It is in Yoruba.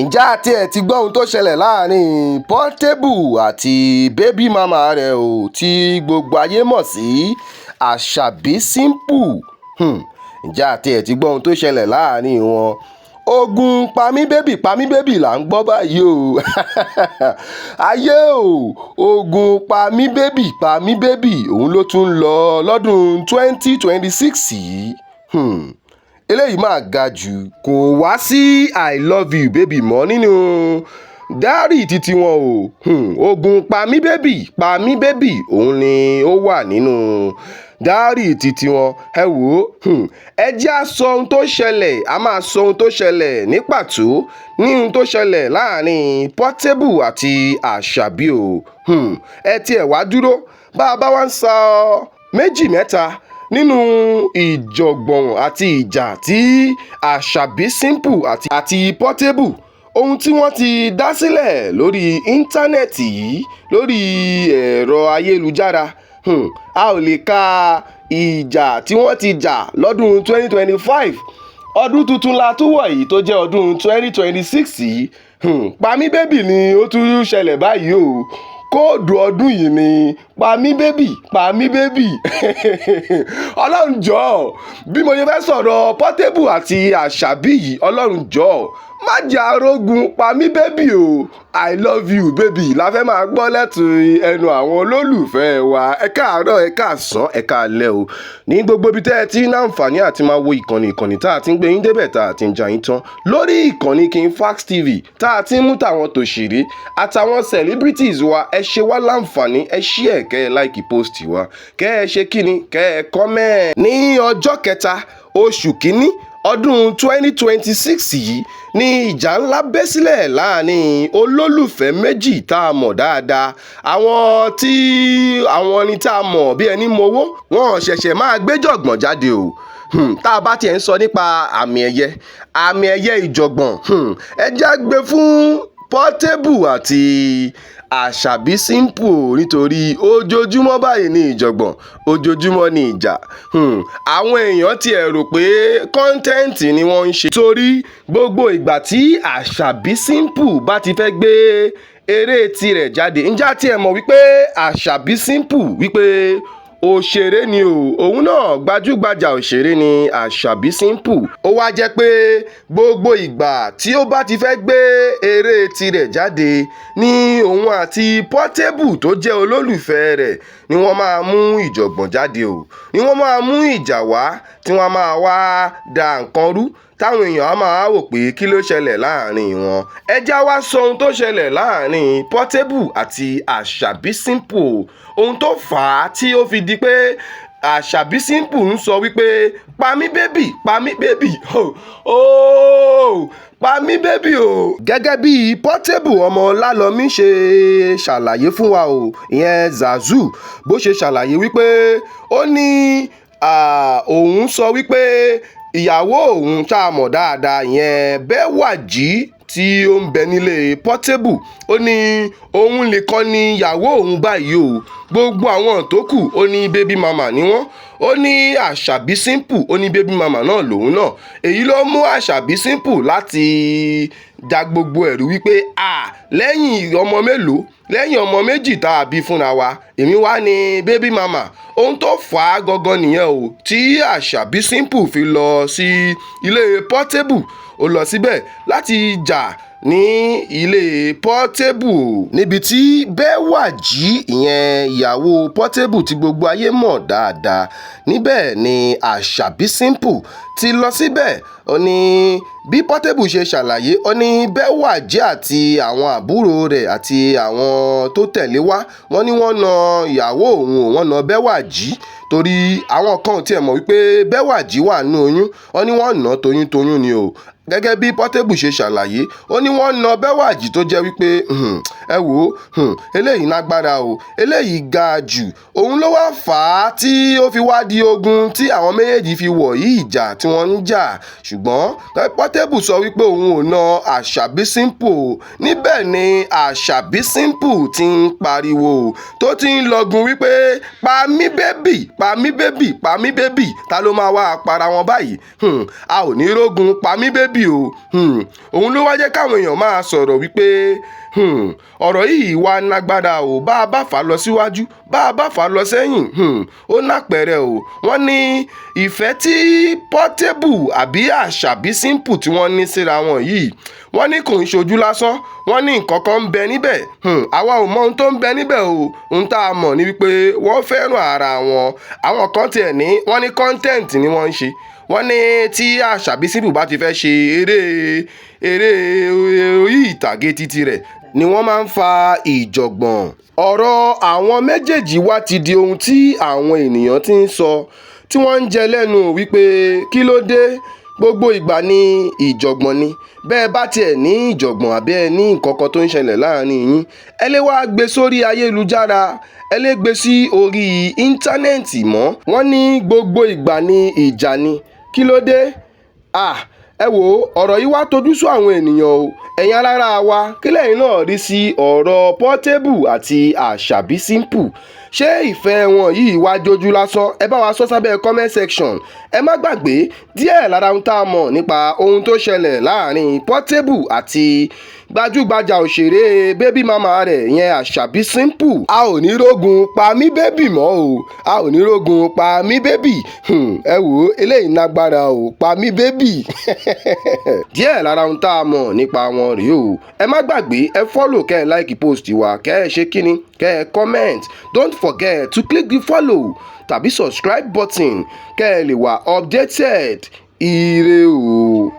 ǹjẹ́ àti ẹ̀ ti gbọ́ ohun tó ṣẹlẹ̀ láàrin Portable àti baby mama rẹ̀ o tí gbogbo ayé mọ̀ sí Àṣàbí Simple. Ǹjẹ́ àti ẹ̀ ti gbọ́ ohun tó ṣẹlẹ̀ láàrin wọn? Ogun pamí bébì là ń gbọ́ báyìí o. Ayé o, ogun pamí bébì òun ló tún lọ lọ́dún 2026 yìí. Eléyìí máa ga jù. Kò wá sí I love you baby mọ́ nínú dáárì títí wọn o. Ogun pamí bébì òun ni ó wà nínú dáárì títí wọn. Ẹ wò ó, ẹ jẹ́ á sọ ohun tó ṣẹlẹ̀, a máa sọ ohun tó ṣẹlẹ̀ ní pàtó ní ohun tó ṣẹlẹ̀ láàrin Portable àti Àṣàbí o. Ẹ tiẹ̀ wá dúró bá a bá wá ń sọ méjì mẹ́ta nínú ìjọ̀gbọ̀n àti ìjà tí Àṣàbí Simple àti Portable, ohun tí wọ́n ti dá sílẹ̀ lórí íńtánẹ́ẹ̀tì yìí, lórí ẹ̀rọ ayélujára, a ò lè ka ìjà tí wọ́n ti jà lọ́dún 2025. Ọdún tuntun la tún wọ̀ yìí tó jẹ́ ọdún 2026 yìí. Pamí bébì ni ó tún ṣẹlẹ̀ báyìí o. Kóòdù ọdún yìí ni pamí bébì. Ọlọ́run jọ̀ọ́, bí mo ṣe fẹ́ sọ̀rọ̀ Portable àti Àṣàbí yìí, Ọlọ́run jọ̀ọ́ má jẹ́ arógun pamí bébì o. I love you baby la fẹ́ máa gbọ́ lẹ́tù ẹnu àwọn olólùfẹ́ wa. Ẹ káàárọ̀, ẹ káàsán, ẹ káalẹ́ o. Ní gbogbo ibi tẹ́ ẹ ti ní àǹfààní àti máa wo ìkànnì tá a ti ń gbé yín débẹ̀ tá a ti ń jà yín tán. Lórí ìkànnì King Fax TV tá a ti ń mú tàwọn tòṣèré àtàwọn celebrities wa, ẹ ṣe wá láǹfààní, ẹ share kẹ́ ẹ like post wa, kẹ́ ẹ ṣe kíni, kẹ́ ẹ comment. Ní ọjọ́ kẹta oṣù kínní ọdún 2026 yìí ni ìjà ńlá bẹ́ sílẹ̀ láàrin olólùfẹ́ méjì tá a mọ̀ dáadáa. Àwọn ni tá a mọ̀ bí ẹni mowó, wọn ṣẹ̀ṣẹ̀ máa gbéjọ̀gbọ̀n jáde o. Tá a bá tiẹ̀ ń sọ nípa àmì ẹ̀yẹ ìjọ̀gbọ̀n, ẹ já gbé fún Portable àti Àṣàbí Simple nítorí ojoojúmọ́ báyìí ni ìjọ̀gbọ̀n, ojoojúmọ́ ni ìjà. Àwọn èèyàn ti ẹ̀ rò pé kọ́ńtẹ́ǹtì ni wọ́n ń ṣe, torí gbogbo ìgbà tí Àṣàbí Simple bá ti fẹ́ gbé eré tirẹ̀ jáde, ǹjẹ́ àti ẹ̀ mọ̀ wípé Àṣàbí Simple wípé òṣèré ni o, òun náà gbajúgbajà òṣèré ni Àṣàbí Simple. Ó wá jẹ́ pé gbogbo ìgbà tí ó bá ti fẹ́ gbé eré tirẹ̀ jáde ni òun àti Portable tó jẹ́ olólùfẹ́ rẹ̀ ni wọ́n máa mú ìjọ̀gbọ̀n jáde o, ni wọ́n máa mú ìjà wá tí wọ́n máa wá da nǹkan rú táwọn èèyàn á máa wò pé kí ló ṣẹlẹ̀ láàrin wọn. Ẹ já wá sọ ohun tó ṣẹlẹ̀ láàrin Portable àti Àṣàbí Simple, ohun tó fà á tí ó fi di pé Àṣàbí Simple ń sọ wípé pamí bébì pamí bébì o. Gẹ́gẹ́ bí Portable ọmọ Lálọ́mí ṣe ṣàlàyé fún wa o, ìyẹn Zazu bó ṣe ṣàlàyé wípé ó ní òun sọ wípé ìyàwó òun tá a mọ̀ dáadáa ìyẹn Bẹ́wàjí tí ó ń bẹ nílé Portable, ó ní òun nìkan ni ìyàwó òun báyìí o, gbogbo àwọn tó kù ó ní baby mama ni wọ́n. Ó ní Àṣàbí Simple, ó ní baby mama náà lòun náà. Èyí ló mú Àṣàbí Simple láti da gbogbo ẹ̀rù wípé lẹ́yìn ọmọ mélòó, lẹ́yìn ọmọ méjì tá a bí fúnra wa, èmi wá ní baby mama. Ohun tó fà á gangan nìyẹn o tí Àṣàbí Simple fi lọ sí ilé Portable. Ó lọ síbẹ̀ láti jà ní ilé Portable níbi tí Bẹ́wàjí ìyẹn ìyàwó Portable tí gbogbo ayé mọ̀ dáadáa, níbẹ̀ ni Àṣàbí Simple ti lọ síbẹ̀. Ó ní bí Portable ṣe ṣàlàyé, ó ní Bẹ́wàjí àti àwọn àbúrò rẹ̀ àti àwọn tó tẹ̀lé wá, wọ́n ní wọ́n na ìyàwó òun, wọ́n na Bẹ́wàjí torí àwọn kan ò tiẹ̀ mọ̀ wípé Bẹ́wàjí wà nínú oyún. Wọ́n ní wọ́n ná toyún ni o. Gẹ́gẹ́ bí Portable ṣe ṣàlàyé, ó ní wọ́n na Bẹ́wàjí tó jẹ́ wípé ẹ wò ó, eléyìí lágbára o, eléyìí ga jù. Òun ló wá fà á tí ó fi wá di ogun tí àwọn méjèèjì fi wọ̀ yí ìjà tí wọ́n ń jà. Ṣùgbọ́n Portable sọ wípé òun ò na Àṣàbí Simple. Níbẹ̀ ni Àṣàbí Simple ti ń pariwo tó ti ń lọgun wípé Pami baby, Pami baby, Pami baby, ta ló máa wá para wọn báyìí? A ò ní rógun Pami baby o. Òun ló wá jẹ́ káwọn èèyàn máa sọ̀rọ̀ wípé ọ̀rọ̀ yìí wá lágbára o, bá a bá fà á lọ síwájú, bá a bá fà á lọ sẹ́yìn, ó nápẹ̀rẹ̀ o. Wọ́n ní ìfẹ́ tí Portable àbí Àṣàbí Simple tí wọ́n ní síra wọn yìí, wọ́n ní kò ń ṣojú lásán, wọ́n ní nǹkan kan ń bẹ níbẹ̀. Àwa ò mọ ohun tó ń bẹ níbẹ̀ o. Ohun tá a mọ̀ ni wípé wọ́n fẹ́ràn ara wọn. Àwọn kan tiẹ̀ ní wọ́n ní content ni wọ́n ń ṣe. Wọ́n ní tí Àṣàbí Simple bá ti fẹ́ ṣe eré orí ìtàgé títí rẹ̀ ni wọ́n máa ń fa ìjọ̀gbọ̀n. Ọ̀rọ̀ àwọn méjèèjì wá ti di ohun tí àwọn ènìyàn ti ń sọ, tí wọ́n ń jẹ lẹ́nu wípé kí ló dé, gbogbo ìgbà ni ìjọ̀gbọ̀n ni. Bẹ́ẹ̀ bá tiẹ̀ ní ìjọ̀gbọ̀n àbí ẹ ní nǹkan kan tó ń ṣẹlẹ̀ láàrin yín, ẹ lè wá gbé sórí ayélujára, ẹ lè gbé sí orí íńtánẹ́ẹ̀tì mọ́. Wọ́n ní gbogbo ìgbà ni ìjà ni. Kí ló dé? Ẹ wò ó, ọ̀rọ̀ yìí wá tojú sú àwọn ènìyàn o. Ẹ̀yin alára wa, kí lẹ́yìn náà rí sí ọ̀rọ̀ Portable àti Àṣàbí Simple? Ṣé ìfẹ́ wọn yìí wá jójú lásán? Ẹ bá wa sọ sábẹ́ comment section. Ẹ má gbàgbé díẹ̀ lára ohun tá a mọ̀ nípa ohun tó ṣẹlẹ̀ láàrin Portable àti gbajúgbajà òṣèré baby mama rẹ̀ yẹn Àṣàbí Simple. A ò ní rógun Pami baby mọ́ o. A ò ní rógun Pami baby. Ẹ wò ó, eléyìí lágbára o, Pami baby. Díẹ̀ lára ohun tá a mọ̀ nípa wọn rèé o. Ẹ má gbàgbé, ẹ follow, kẹ́ ẹ like post wa, kẹ́ ẹ ṣe kíni, kẹ́ ẹ comment. Don't forget to click the follow tàbí subscribe button kẹ́ ẹ lè wà updated. Ire o.